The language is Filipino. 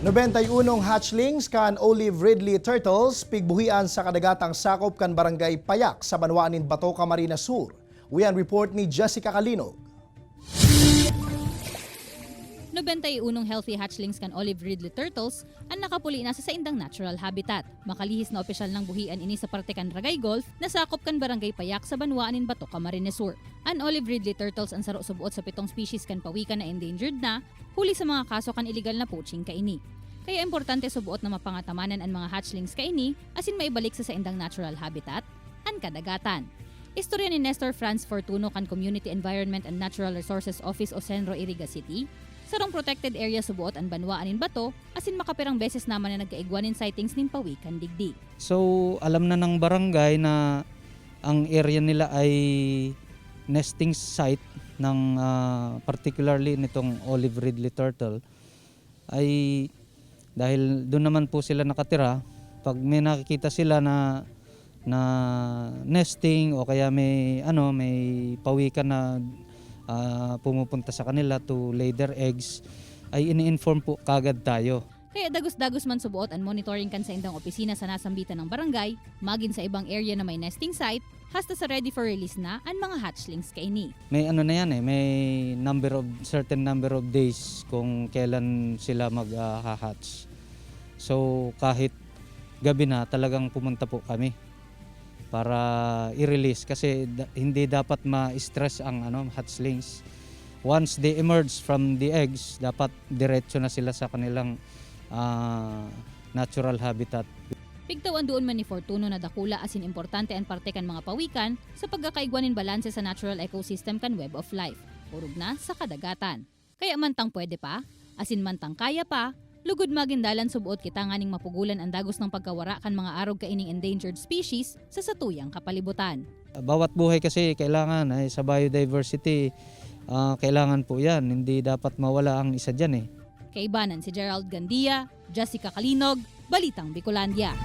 91 hatchlings kan olive ridley turtles pigbuhian sa kadagatang sakop kan barangay Payak sa Banwaanin, Bato, Camarines Sur. Uyan report ni Jessica Calinog. 91 healthy hatchlings kan olive ridley turtles ang nakapuli na sa saindang natural habitat. Makalihis na opisyal ng buhian ini sa parte kan Ragay Golf na sakop kan barangay Payak sa Banwaanin, Bato, Camarines Sur. Ang olive ridley turtles ang saro subuot sa 7 species kan pawikan na endangered na, huli sa mga kaso kan illegal na poaching kaini. Kaya importante subuot na mapangatamanan ang mga hatchlings kaini asin maibalik sa saindang natural habitat, ang kadagatan. Istorya ni Nestor Franz Fortuno kan Community Environment and Natural Resources Office o Senro Iriga City, sarong protected area subuot ang Banwaanin, Bato, asin makapirang beses naman na nagkaigwanin sightings nin pawikan digdi. So alam na ng barangay na ang area nila ay nesting site ng particularly nitong olive ridley turtle ay dahil doon naman po sila nakatira. Pag may nakikita sila na nesting o kaya may pawikan na pumupunta sa kanila to lay their eggs, ay ini-inform po kagad tayo. Kaya dagos-dagos man subuot ang monitoring kan sa indang opisina sa nasambitan ng barangay, magin sa ibang area na may nesting site, hasta sa ready for release na ang mga hatchlings kaini. May na yan may certain number of days kung kailan sila mag-hatch. So kahit gabi na talagang pumunta po kami para i-release kasi hindi dapat ma-stress ang hatchlings. Once they emerge from the eggs, dapat diretso na sila sa kanilang natural habitat. Pigtawan doon man ni Fortuno na dakula asin importante ang parte kan mga pawikan sa pagkakaigwanin balanse sa natural ecosystem kan web of life, urog na sa kadagatan. Kaya mantang pwede pa, asin mantang kaya pa, lugod magindalan subuot kita nganing mapugulan ang dagos ng pagkawara kan mga arog kaining endangered species sa satuyang kapalibutan. Bawat buhay kasi kailangan sa biodiversity, kailangan po yan, hindi dapat mawala ang isa dyan. Kaibanan si Gerald Gandia, Jessica Calinog, Balitang Bicolandia.